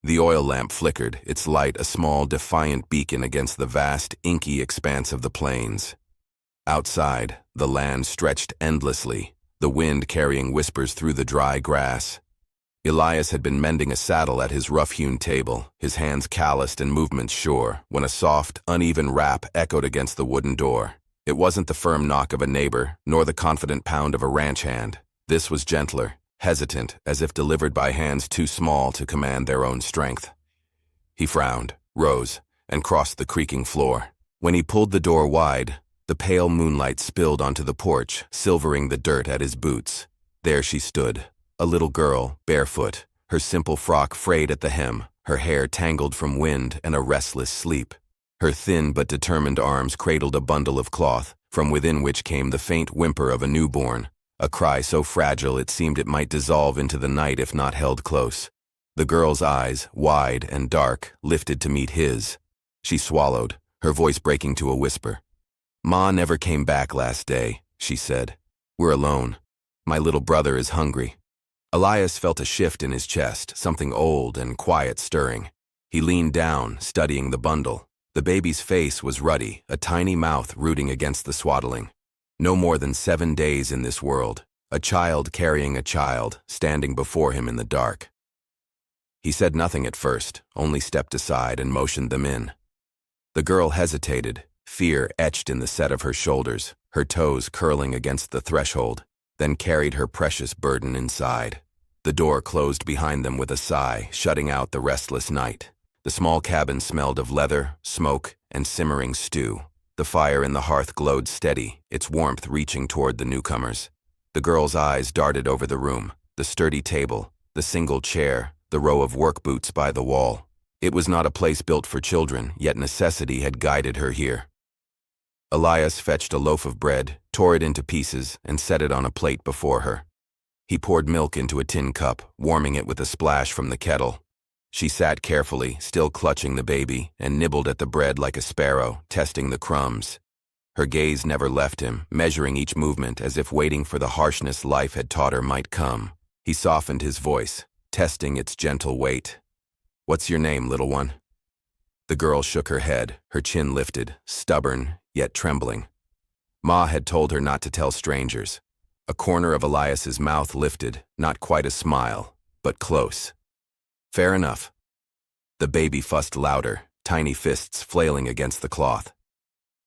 The oil lamp flickered, its light a small, defiant beacon against the vast, inky expanse of the plains. Outside, the land stretched endlessly, the wind carrying whispers through the dry grass. Elias had been mending a saddle at his rough-hewn table, his hands calloused and movements sure, when a soft, uneven rap echoed against the wooden door. It wasn't the firm knock of a neighbor, nor the confident pound of a ranch hand. This was gentler, hesitant, as if delivered by hands too small to command their own strength. He frowned, rose, and crossed the creaking floor. When he pulled the door wide, the pale moonlight spilled onto the porch, silvering the dirt at his boots. There she stood, a little girl, barefoot, her simple frock frayed at the hem, her hair tangled from wind and a restless sleep. Her thin but determined arms cradled a bundle of cloth, from within which came the faint whimper of a newborn, a cry so fragile it seemed it might dissolve into the night if not held close. The girl's eyes, wide and dark, lifted to meet his. She swallowed, her voice breaking to a whisper. "Ma never came back last day," she said. "We're alone. My little brother is hungry." Elias felt a shift in his chest, something old and quiet stirring. He leaned down, studying the bundle. The baby's face was ruddy, a tiny mouth rooting against the swaddling. No more than 7 days in this world, a child carrying a child, standing before him in the dark. He said nothing at first, only stepped aside and motioned them in. The girl hesitated, fear etched in the set of her shoulders, her toes curling against the threshold, then carried her precious burden inside. The door closed behind them with a sigh, shutting out the restless night. The small cabin smelled of leather, smoke, and simmering stew. The fire in the hearth glowed steady, its warmth reaching toward the newcomers. The girl's eyes darted over the room, the sturdy table, the single chair, the row of work boots by the wall. It was not a place built for children, yet necessity had guided her here. Elias fetched a loaf of bread, tore it into pieces, and set it on a plate before her. He poured milk into a tin cup, warming it with a splash from the kettle. She sat carefully, still clutching the baby, and nibbled at the bread like a sparrow, testing the crumbs. Her gaze never left him, measuring each movement as if waiting for the harshness life had taught her might come. He softened his voice, testing its gentle weight. "What's your name, little one?" The girl shook her head, her chin lifted, stubborn, yet trembling. Ma had told her not to tell strangers. A corner of Elias's mouth lifted, not quite a smile, but close. "Fair enough." The baby fussed louder, tiny fists flailing against the cloth.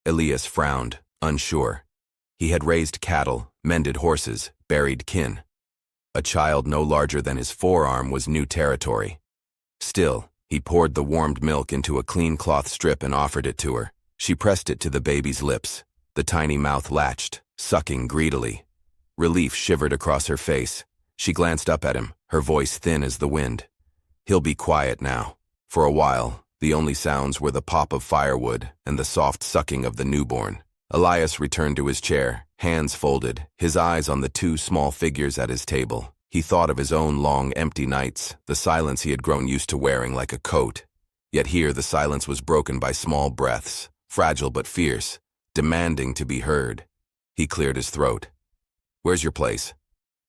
Elias frowned, unsure. He had raised cattle, mended horses, buried kin. A child no larger than his forearm was new territory. Still, he poured the warmed milk into a clean cloth strip and offered it to her. She pressed it to the baby's lips. The tiny mouth latched, sucking greedily. Relief shivered across her face. She glanced up at him, her voice thin as the wind. "He'll be quiet now." For a while, the only sounds were the pop of firewood and the soft sucking of the newborn. Elias returned to his chair, hands folded, his eyes on the 2 small figures at his table. He thought of his own long, empty nights, the silence he had grown used to wearing like a coat. Yet here the silence was broken by small breaths, fragile but fierce, demanding to be heard. He cleared his throat. "Where's your place?"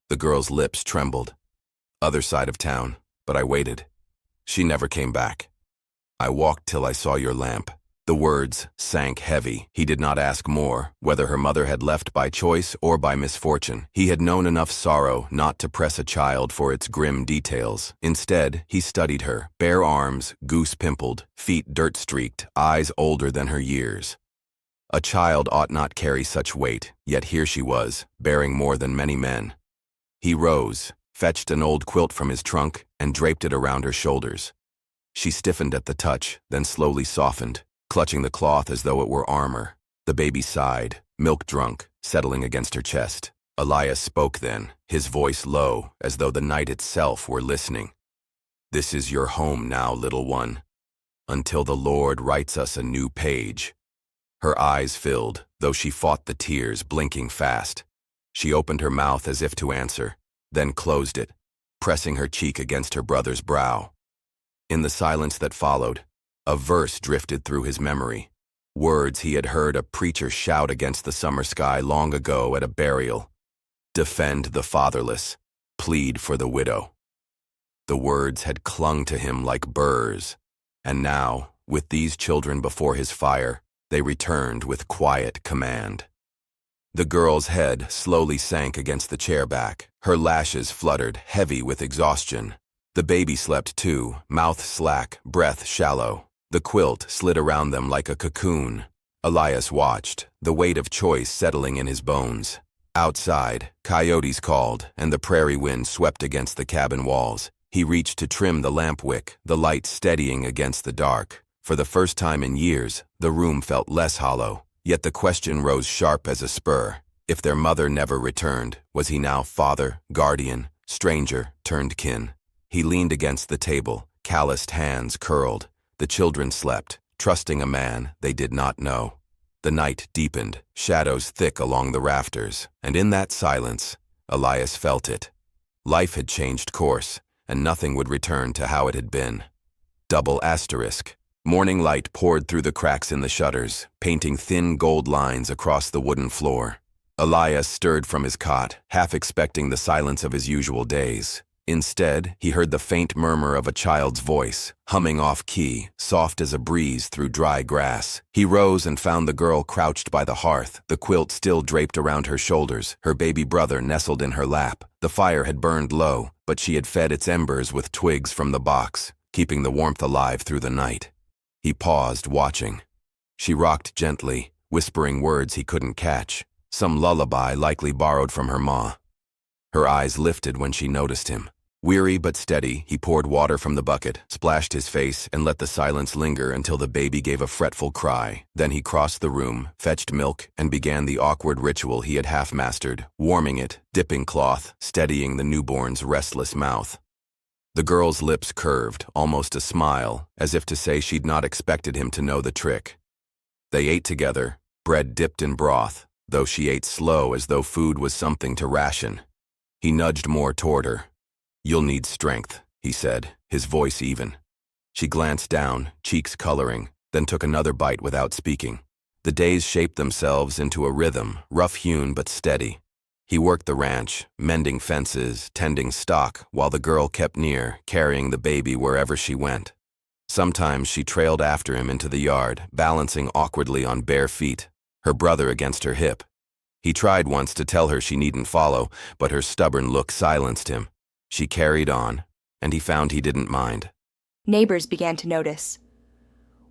The girl's lips trembled. "Other side of town, but I waited. She never came back. I walked till I saw your lamp." The words sank heavy. He did not ask more, whether her mother had left by choice or by misfortune. He had known enough sorrow not to press a child for its grim details. Instead, he studied her, bare arms, goose-pimpled, feet dirt-streaked, eyes older than her years. A child ought not carry such weight, yet here she was, bearing more than many men. He rose, fetched an old quilt from his trunk, and draped it around her shoulders. She stiffened at the touch, then slowly softened, clutching the cloth as though it were armor. The baby sighed, milk-drunk, settling against her chest. Elias spoke then, his voice low, as though the night itself were listening. "This is your home now, little one, until the Lord writes us a new page." Her eyes filled, though she fought the tears, blinking fast. She opened her mouth as if to answer, then closed it, pressing her cheek against her brother's brow. In the silence that followed, a verse drifted through his memory, words he had heard a preacher shout against the summer sky long ago at a burial. "Defend the fatherless, plead for the widow." The words had clung to him like burrs. And now, with these children before his fire, they returned with quiet command. The girl's head slowly sank against the chair back. Her lashes fluttered, heavy with exhaustion. The baby slept too, mouth slack, breath shallow. The quilt slid around them like a cocoon. Elias watched, the weight of choice settling in his bones. Outside, coyotes called, and the prairie wind swept against the cabin walls. He reached to trim the lamp wick, the light steadying against the dark. For the first time in years, the room felt less hollow. Yet the question rose sharp as a spur. If their mother never returned, was he now father, guardian, stranger, turned kin? He leaned against the table, calloused hands curled. The children slept, trusting a man they did not know. The night deepened, shadows thick along the rafters, and in that silence, Elias felt it. Life had changed course, and nothing would return to how it had been. Double asterisk. Morning light poured through the cracks in the shutters, painting thin gold lines across the wooden floor. Elias stirred from his cot, half expecting the silence of his usual days. Instead, he heard the faint murmur of a child's voice, humming off-key, soft as a breeze through dry grass. He rose and found the girl crouched by the hearth, the quilt still draped around her shoulders, her baby brother nestled in her lap. The fire had burned low, but she had fed its embers with twigs from the box, keeping the warmth alive through the night. He paused, watching. She rocked gently, whispering words he couldn't catch, some lullaby likely borrowed from her ma. Her eyes lifted when she noticed him. Weary but steady, he poured water from the bucket, splashed his face, and let the silence linger until the baby gave a fretful cry. Then he crossed the room, fetched milk, and began the awkward ritual he had half-mastered, warming it, dipping cloth, steadying the newborn's restless mouth. The girl's lips curved, almost a smile, as if to say she'd not expected him to know the trick. They ate together, bread dipped in broth, though she ate slow as though food was something to ration. He nudged more toward her. "You'll need strength," he said, his voice even. She glanced down, cheeks coloring, then took another bite without speaking. The days shaped themselves into a rhythm, rough-hewn but steady. He worked the ranch, mending fences, tending stock, while the girl kept near, carrying the baby wherever she went. Sometimes she trailed after him into the yard, balancing awkwardly on bare feet, her brother against her hip. He tried once to tell her she needn't follow, but her stubborn look silenced him. She carried on, and he found he didn't mind. Neighbors began to notice.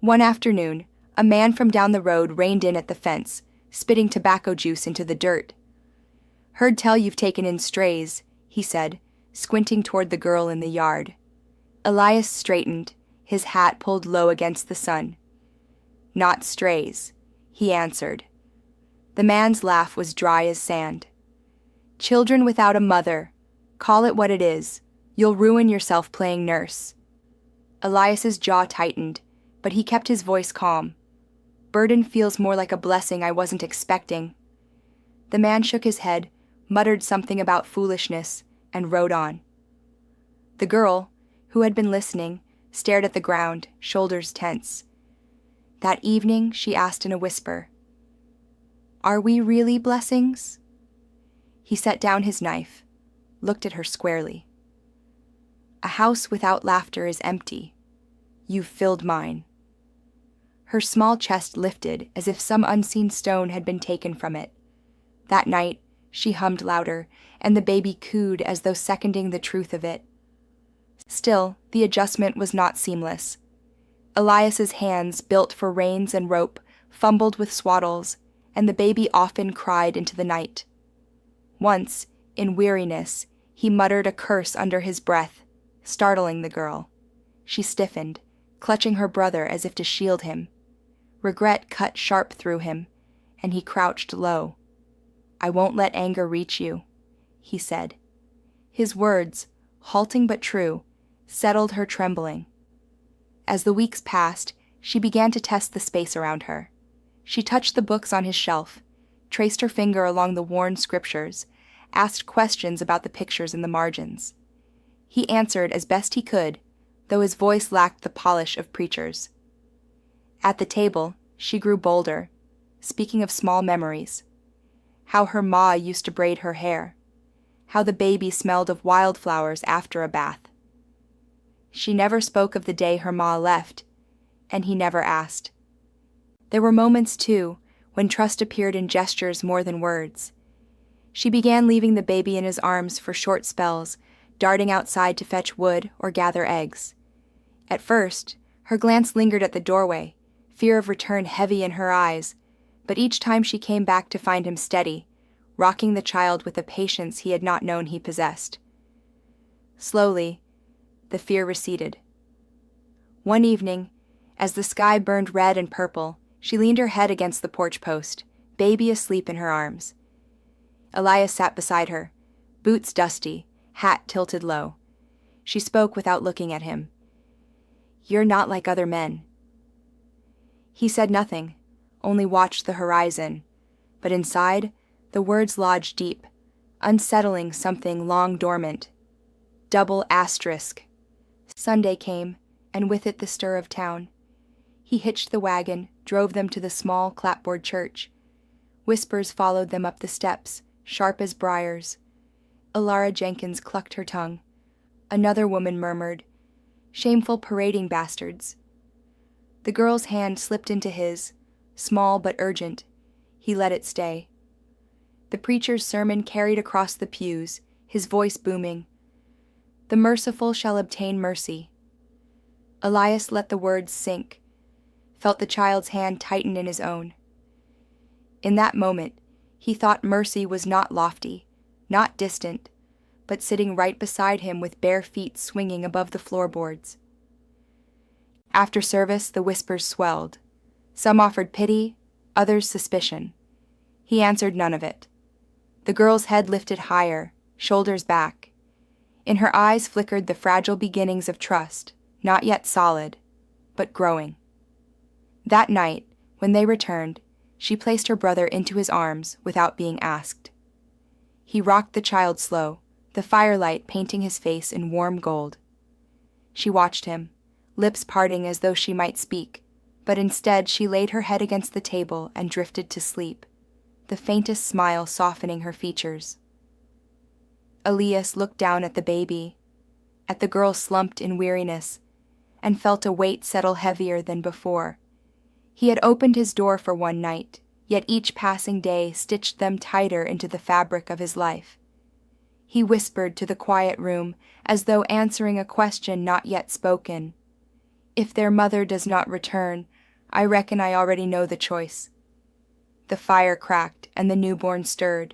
One afternoon, a man from down the road reined in at the fence, spitting tobacco juice into the dirt. "Heard tell you've taken in strays," he said, squinting toward the girl in the yard. Elias straightened, his hat pulled low against the sun. "Not strays," he answered. The man's laugh was dry as sand. "Children without a mother. Call it what it is. You'll ruin yourself playing nurse." Elias's jaw tightened, but he kept his voice calm. "Burden feels more like a blessing I wasn't expecting." The man shook his head, muttered something about foolishness, and rode on. The girl, who had been listening, stared at the ground, shoulders tense. That evening, she asked in a whisper, "Are we really blessings?" He set down his knife, looked at her squarely. "A house without laughter is empty. You've filled mine." Her small chest lifted as if some unseen stone had been taken from it. That night, she hummed louder, and the baby cooed as though seconding the truth of it. Still, the adjustment was not seamless. Elias's hands, built for reins and rope, fumbled with swaddles, and the baby often cried into the night. Once, in weariness, he muttered a curse under his breath, startling the girl. She stiffened, clutching her brother as if to shield him. Regret cut sharp through him, and he crouched low. "I won't let anger reach you," he said. His words, halting but true, settled her trembling. As the weeks passed, she began to test the space around her. She touched the books on his shelf, traced her finger along the worn scriptures, asked questions about the pictures in the margins. He answered as best he could, though his voice lacked the polish of preachers. At the table, she grew bolder, speaking of small memories. How her ma used to braid her hair. How the baby smelled of wildflowers after a bath. She never spoke of the day her ma left, and he never asked. There were moments, too, when trust appeared in gestures more than words. She began leaving the baby in his arms for short spells, darting outside to fetch wood or gather eggs. At first, her glance lingered at the doorway, fear of return heavy in her eyes, but each time she came back to find him steady, rocking the child with a patience he had not known he possessed. Slowly, the fear receded. One evening, as the sky burned red and purple, she leaned her head against the porch post, baby asleep in her arms. Elias sat beside her, boots dusty, hat tilted low. She spoke without looking at him. "You're not like other men." He said nothing, only watched the horizon, but inside, the words lodged deep, unsettling something long dormant. Double asterisk. Sunday came, and with it the stir of town. He hitched the wagon, drove them to the small clapboard church. Whispers followed them up the steps, sharp as briars. Alara Jenkins clucked her tongue. Another woman murmured, "Shameful parading bastards." The girl's hand slipped into his, small but urgent. He let it stay. The preacher's sermon carried across the pews, his voice booming. "The merciful shall obtain mercy." Elias let the words sink, felt the child's hand tighten in his own. In that moment, he thought mercy was not lofty, not distant, but sitting right beside him with bare feet swinging above the floorboards. After service, the whispers swelled. Some offered pity, others suspicion. He answered none of it. The girl's head lifted higher, shoulders back. In her eyes flickered the fragile beginnings of trust, not yet solid, but growing. That night, when they returned, she placed her brother into his arms without being asked. He rocked the child slow, the firelight painting his face in warm gold. She watched him, lips parting as though she might speak, but instead she laid her head against the table and drifted to sleep, the faintest smile softening her features. Elias looked down at the baby, at the girl slumped in weariness, and felt a weight settle heavier than before. He had opened his door for one night, yet each passing day stitched them tighter into the fabric of his life. He whispered to the quiet room, as though answering a question not yet spoken. "If their mother does not return, I reckon I already know the choice." The fire cracked, and the newborn stirred.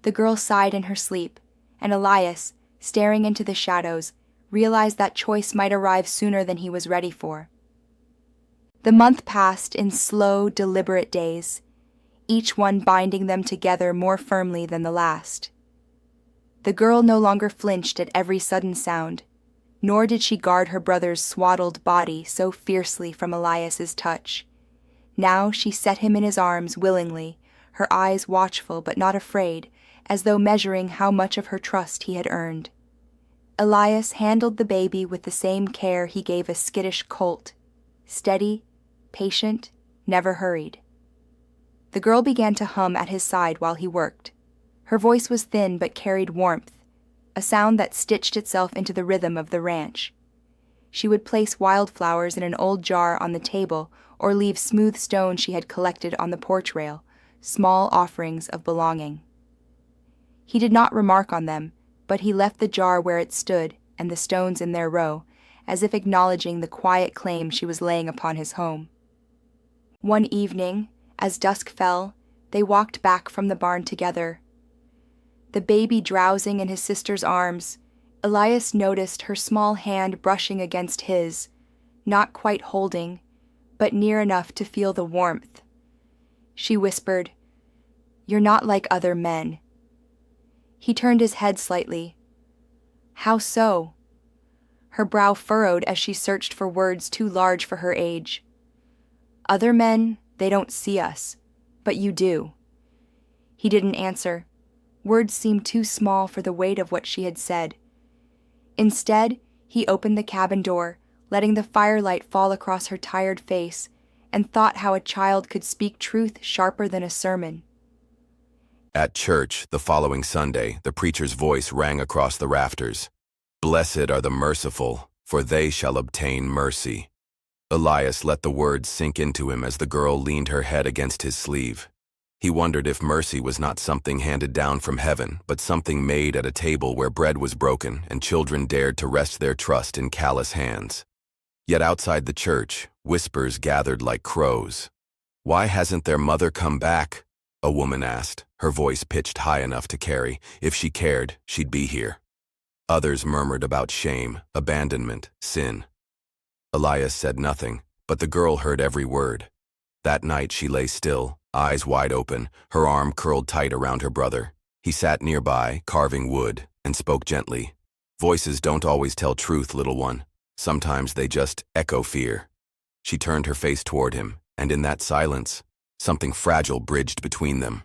The girl sighed in her sleep, and Elias, staring into the shadows, realized that choice might arrive sooner than he was ready for. The month passed in slow, deliberate days, each one binding them together more firmly than the last. The girl no longer flinched at every sudden sound, nor did she guard her brother's swaddled body so fiercely from Elias's touch. Now she set him in his arms willingly, her eyes watchful but not afraid, as though measuring how much of her trust he had earned. Elias handled the baby with the same care he gave a skittish colt, steady, patient, never hurried. The girl began to hum at his side while he worked. Her voice was thin but carried warmth, a sound that stitched itself into the rhythm of the ranch. She would place wildflowers in an old jar on the table or leave smooth stones she had collected on the porch rail, small offerings of belonging. He did not remark on them, but he left the jar where it stood and the stones in their row, as if acknowledging the quiet claim she was laying upon his home. One evening, as dusk fell, they walked back from the barn together. The baby drowsing in his sister's arms, Elias noticed her small hand brushing against his, not quite holding, but near enough to feel the warmth. She whispered, "You're not like other men." He turned his head slightly. "How so?" Her brow furrowed as she searched for words too large for her age. "Other men, they don't see us, but you do." He didn't answer. Words seemed too small for the weight of what she had said. Instead, he opened the cabin door, letting the firelight fall across her tired face, and thought how a child could speak truth sharper than a sermon. At church, the following Sunday, the preacher's voice rang across the rafters. "Blessed are the merciful, for they shall obtain mercy." Elias let the words sink into him as the girl leaned her head against his sleeve. He wondered if mercy was not something handed down from heaven, but something made at a table where bread was broken and children dared to rest their trust in callous hands. Yet outside the church, whispers gathered like crows. "Why hasn't their mother come back?" a woman asked, her voice pitched high enough to carry. If she cared, she'd be here. Others murmured about shame, abandonment, sin. Elias said nothing, but the girl heard every word. That night she lay still, eyes wide open, her arm curled tight around her brother. He sat nearby, carving wood, and spoke gently. "Voices don't always tell truth, little one. Sometimes they just echo fear." She turned her face toward him, and in that silence, something fragile bridged between them.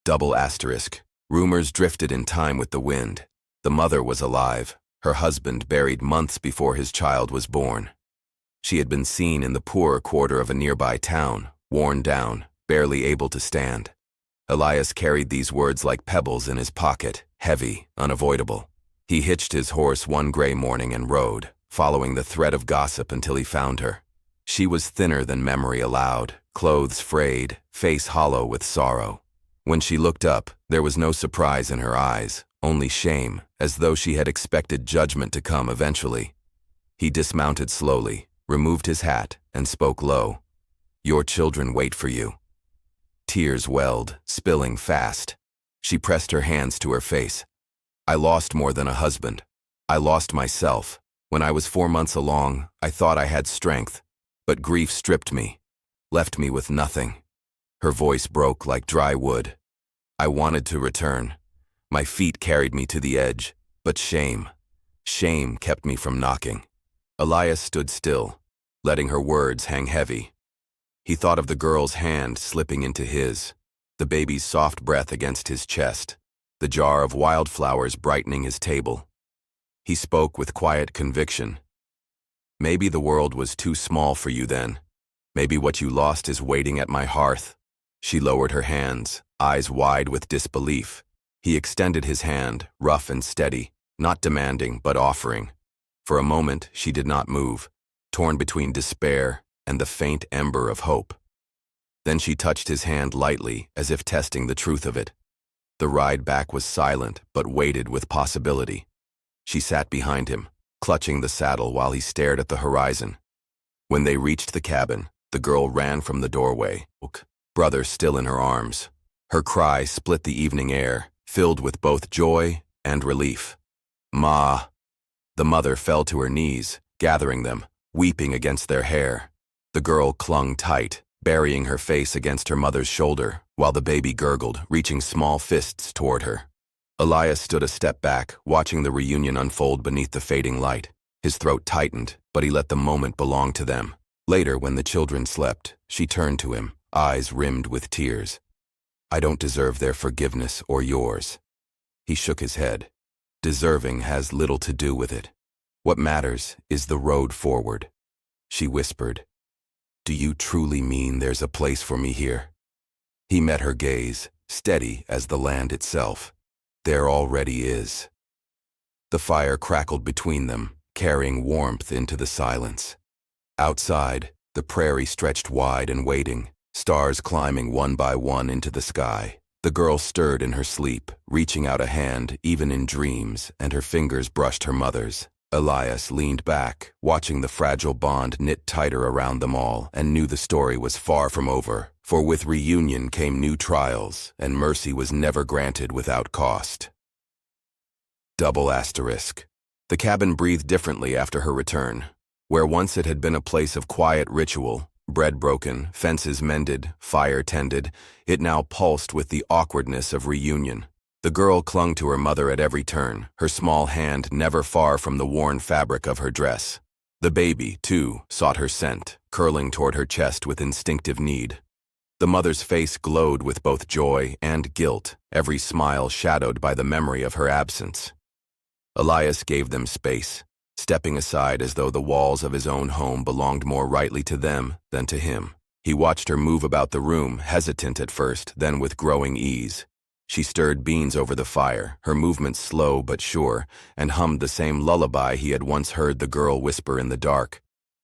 Double asterisk. Rumors drifted in time with the wind. The mother was alive, her husband buried months before his child was born. She had been seen in the poorer quarter of a nearby town, worn down, barely able to stand. Elias carried these words like pebbles in his pocket, heavy, unavoidable. He hitched his horse one gray morning and rode, following the thread of gossip until he found her. She was thinner than memory allowed, clothes frayed, face hollow with sorrow. When she looked up, there was no surprise in her eyes, only shame, as though she had expected judgment to come eventually. He dismounted slowly, removed his hat, and spoke low. "Your children wait for you." Tears welled, spilling fast. She pressed her hands to her face. "I lost more than a husband. I lost myself. When I was 4 months along, I thought I had strength, but grief stripped me, left me with nothing." Her voice broke like dry wood. "I wanted to return. My feet carried me to the edge, but shame kept me from knocking." Elias stood still, letting her words hang heavy. He thought of the girl's hand slipping into his, the baby's soft breath against his chest, the jar of wildflowers brightening his table. He spoke with quiet conviction. "Maybe the world was too small for you then. Maybe what you lost is waiting at my hearth." She lowered her hands, eyes wide with disbelief. He extended his hand, rough and steady, not demanding but offering. For a moment, she did not move, torn between despair and the faint ember of hope. Then she touched his hand lightly, as if testing the truth of it. The ride back was silent, but weighted with possibility. She sat behind him, clutching the saddle while he stared at the horizon. When they reached the cabin, the girl ran from the doorway, brother still in her arms. Her cry split the evening air, filled with both joy and relief. "Ma!" The mother fell to her knees, gathering them, weeping against their hair. The girl clung tight, burying her face against her mother's shoulder, while the baby gurgled, reaching small fists toward her. Elias stood a step back, watching the reunion unfold beneath the fading light. His throat tightened, but he let the moment belong to them. Later, when the children slept, she turned to him, eyes rimmed with tears. "I don't deserve their forgiveness or yours." He shook his head. "Deserving has little to do with it. What matters is the road forward." She whispered, "Do you truly mean there's a place for me here?" He met her gaze, steady as the land itself. "There already is." The fire crackled between them, carrying warmth into the silence. Outside, the prairie stretched wide and waiting, stars climbing one by one into the sky. The girl stirred in her sleep, reaching out a hand even in dreams, and her fingers brushed her mother's. Elias leaned back, watching the fragile bond knit tighter around them all, and knew the story was far from over, for with reunion came new trials, and mercy was never granted without cost. Double asterisk. The cabin breathed differently after her return. Where once it had been a place of quiet ritual, bread broken, fences mended, fire tended, it now pulsed with the awkwardness of reunion. The girl clung to her mother at every turn, her small hand never far from the worn fabric of her dress. The baby, too, sought her scent, curling toward her chest with instinctive need. The mother's face glowed with both joy and guilt, every smile shadowed by the memory of her absence. Elias gave them space, stepping aside as though the walls of his own home belonged more rightly to them than to him. He watched her move about the room, hesitant at first, then with growing ease. She stirred beans over the fire, her movements slow but sure, and hummed the same lullaby he had once heard the girl whisper in the dark.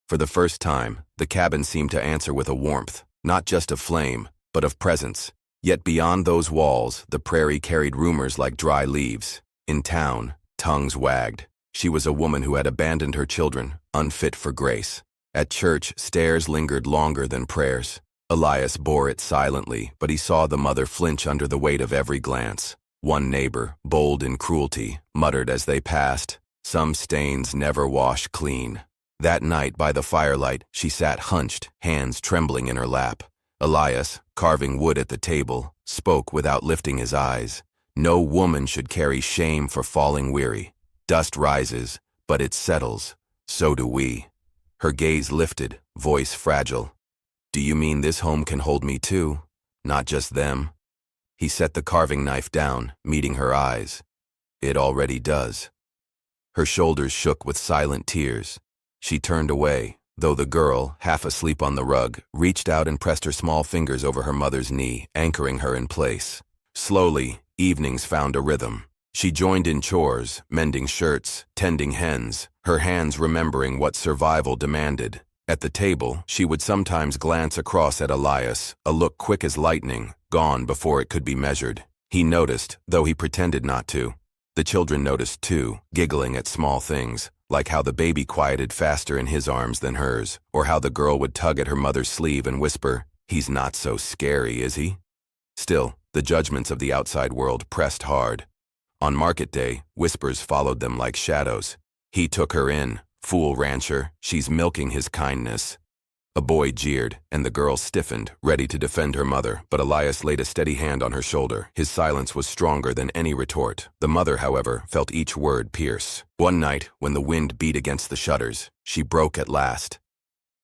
For the first time, the cabin seemed to answer with a warmth, not just of flame, but of presence. Yet beyond those walls, the prairie carried rumors like dry leaves. In town, tongues wagged. She was a woman who had abandoned her children, unfit for grace. At church, stares lingered longer than prayers. Elias bore it silently, but he saw the mother flinch under the weight of every glance. One neighbor, bold in cruelty, muttered as they passed, "Some stains never wash clean." That night, by the firelight, she sat hunched, hands trembling in her lap. Elias, carving wood at the table, spoke without lifting his eyes. "No woman should carry shame for falling weary. Dust rises, but it settles. So do we." Her gaze lifted, voice fragile. "Do you mean this home can hold me too? Not just them?" He set the carving knife down, meeting her eyes. "It already does." Her shoulders shook with silent tears. She turned away, though the girl, half asleep on the rug, reached out and pressed her small fingers over her mother's knee, anchoring her in place. Slowly, evenings found a rhythm. She joined in chores, mending shirts, tending hens, her hands remembering what survival demanded. At the table, she would sometimes glance across at Elias, a look quick as lightning, gone before it could be measured. He noticed, though he pretended not to. The children noticed too, giggling at small things, like how the baby quieted faster in his arms than hers, or how the girl would tug at her mother's sleeve and whisper, "He's not so scary, is he?" Still, the judgments of the outside world pressed hard. On market day, whispers followed them like shadows. "He took her in. Fool rancher, she's milking his kindness." A boy jeered, and the girl stiffened, ready to defend her mother, but Elias laid a steady hand on her shoulder. His silence was stronger than any retort. The mother, however, felt each word pierce. One night, when the wind beat against the shutters, she broke at last.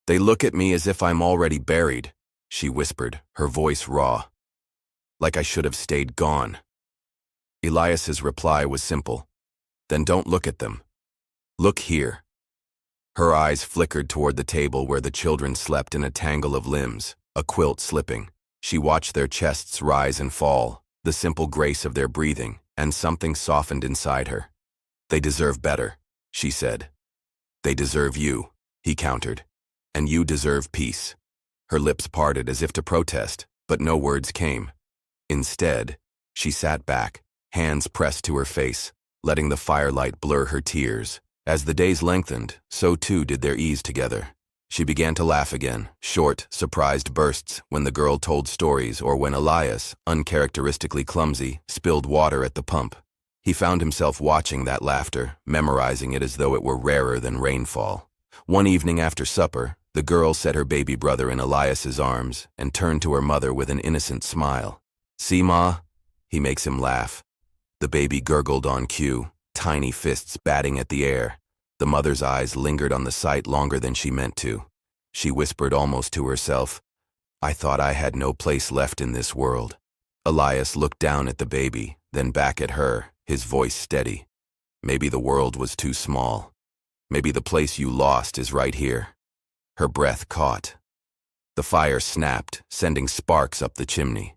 "They look at me as if I'm already buried," she whispered, her voice raw. "Like I should have stayed gone." Elias's reply was simple. "Then don't look at them. Look here." Her eyes flickered toward the table where the children slept in a tangle of limbs, a quilt slipping. She watched their chests rise and fall, the simple grace of their breathing, and something softened inside her. "They deserve better," she said. "They deserve you," he countered. "And you deserve peace." Her lips parted as if to protest, but no words came. Instead, she sat back, hands pressed to her face, letting the firelight blur her tears. As the days lengthened, so too did their ease together. She began to laugh again, short, surprised bursts when the girl told stories or when Elias, uncharacteristically clumsy, spilled water at the pump. He found himself watching that laughter, memorizing it as though it were rarer than rainfall. One evening after supper, the girl set her baby brother in Elias's arms and turned to her mother with an innocent smile. "See, Ma?" He makes him laugh. The baby gurgled on cue, tiny fists batting at the air. The mother's eyes lingered on the sight longer than she meant to. She whispered almost to herself, "I thought I had no place left in this world." Elias looked down at the baby, then back at her, his voice steady. "Maybe the world was too small. Maybe the place you lost is right here." Her breath caught. The fire snapped, sending sparks up the chimney.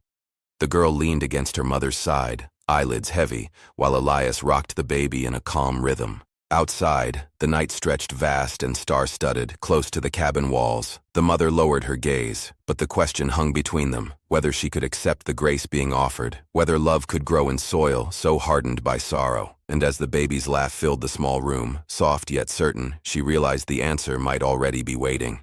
The girl leaned against her mother's side, eyelids heavy, while Elias rocked the baby in a calm rhythm. Outside, the night stretched vast and star-studded, close to the cabin walls. The mother lowered her gaze, but the question hung between them, whether she could accept the grace being offered, whether love could grow in soil so hardened by sorrow. And as the baby's laugh filled the small room, soft yet certain, she realized the answer might already be waiting.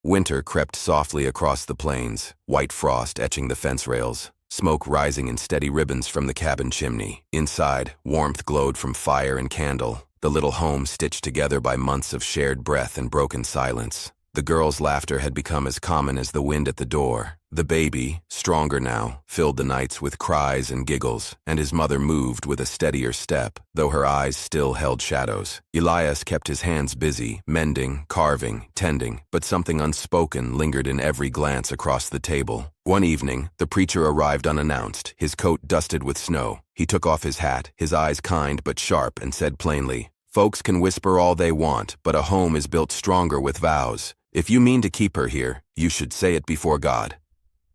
Winter crept softly across the plains, white frost etching the fence rails, smoke rising in steady ribbons from the cabin chimney. Inside, warmth glowed from fire and candle, the little home stitched together by months of shared breath and broken silence. The girl's laughter had become as common as the wind at the door. The baby, stronger now, filled the nights with cries and giggles, and his mother moved with a steadier step, though her eyes still held shadows. Elias kept his hands busy, mending, carving, tending, but something unspoken lingered in every glance across the table. One evening, the preacher arrived unannounced, his coat dusted with snow. He took off his hat, his eyes kind but sharp, and said plainly, "Folks can whisper all they want, but a home is built stronger with vows. If you mean to keep her here, you should say it before God."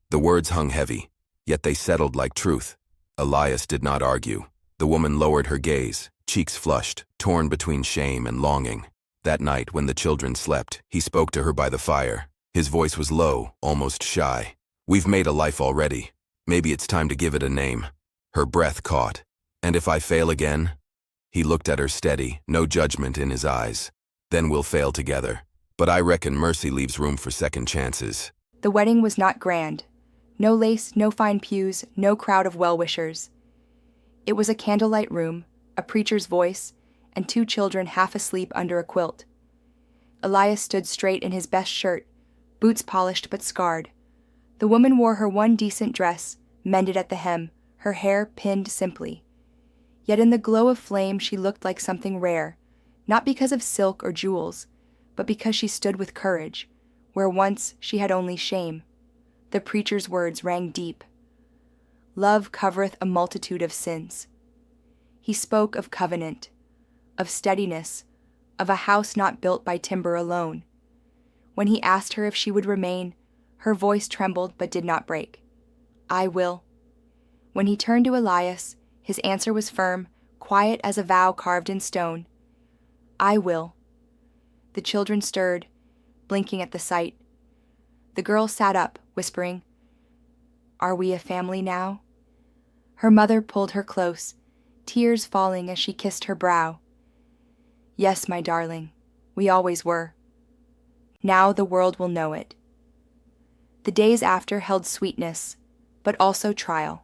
The words hung heavy, yet they settled like truth. Elias did not argue. The woman lowered her gaze, cheeks flushed, torn between shame and longing. That night, when the children slept, he spoke to her by the fire. His voice was low, almost shy. "We've made a life already. Maybe it's time to give it a name." Her breath caught. "And if I fail again?" He looked at her steady, no judgment in his eyes. "Then we'll fail together. But I reckon mercy leaves room for second chances." The wedding was not grand. No lace, no fine pews, no crowd of well-wishers. It was a candlelight room, a preacher's voice, and 2 children half asleep under a quilt. Elias stood straight in his best shirt, boots polished but scarred. The woman wore her one decent dress, mended at the hem, her hair pinned simply. Yet in the glow of flame she looked like something rare, not because of silk or jewels, but because she stood with courage, where once she had only shame. The preacher's words rang deep. "Love covereth a multitude of sins." He spoke of covenant, of steadiness, of a house not built by timber alone. When he asked her if she would remain, her voice trembled but did not break. "I will." When he turned to Elias, his answer was firm, quiet as a vow carved in stone. "I will." The children stirred, blinking at the sight. The girl sat up, whispering, "Are we a family now?" Her mother pulled her close, tears falling as she kissed her brow. "Yes, my darling, we always were. Now the world will know it." The days after held sweetness, but also trial.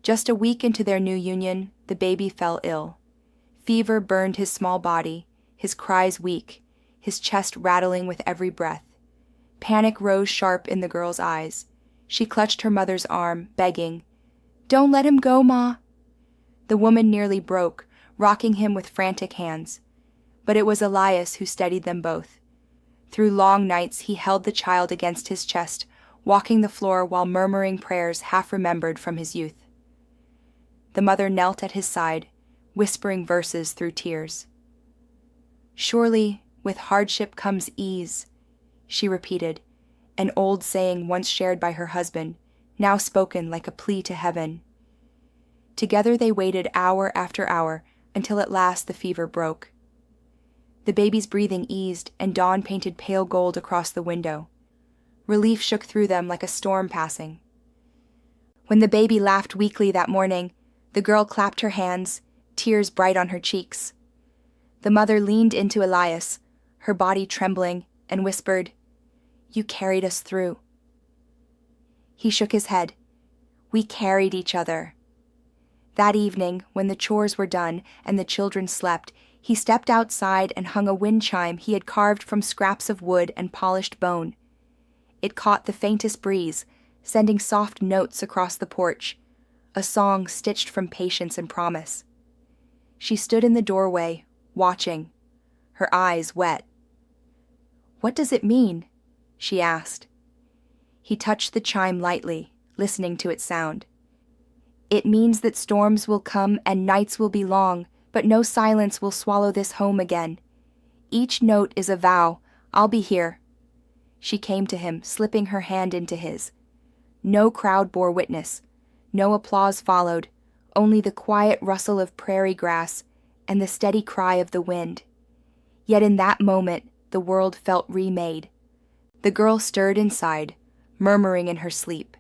Just a week into their new union, the baby fell ill. Fever burned his small body, his cries weak, his chest rattling with every breath. Panic rose sharp in the girl's eyes. She clutched her mother's arm, begging, "Don't let him go, Ma." The woman nearly broke, rocking him with frantic hands. But it was Elias who steadied them both. Through long nights he held the child against his chest, walking the floor while murmuring prayers half-remembered from his youth. The mother knelt at his side, whispering verses through tears. "Surely, with hardship comes ease," she repeated, an old saying once shared by her husband, now spoken like a plea to heaven. Together they waited hour after hour until at last the fever broke. The baby's breathing eased and dawn painted pale gold across the window. Relief shook through them like a storm passing. When the baby laughed weakly that morning, the girl clapped her hands, tears bright on her cheeks. The mother leaned into Elias, her body trembling, and whispered, "You carried us through." He shook his head. "We carried each other." That evening, when the chores were done and the children slept, he stepped outside and hung a wind chime he had carved from scraps of wood and polished bone. It caught the faintest breeze, sending soft notes across the porch, a song stitched from patience and promise. She stood in the doorway, watching, her eyes wet. "What does it mean?" she asked. He touched the chime lightly, listening to its sound. "It means that storms will come and nights will be long, but no silence will swallow this home again. Each note is a vow. I'll be here." She came to him, slipping her hand into his. No crowd bore witness. No applause followed, only the quiet rustle of prairie grass and the steady cry of the wind. Yet in that moment, the world felt remade. The girl stirred inside, murmuring in her sleep.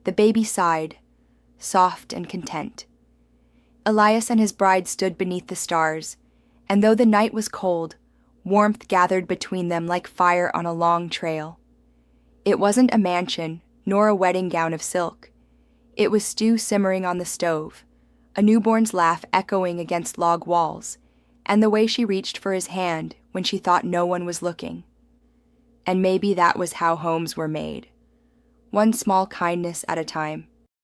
The baby sighed, soft and content. Elias and his bride stood beneath the stars, and though the night was cold, warmth gathered between them like fire on a long trail. It wasn't a mansion, nor a wedding gown of silk. It was stew simmering on the stove, a newborn's laugh echoing against log walls, and the way she reached for his hand when she thought no one was looking. And maybe that was how homes were made, one small kindness at a time.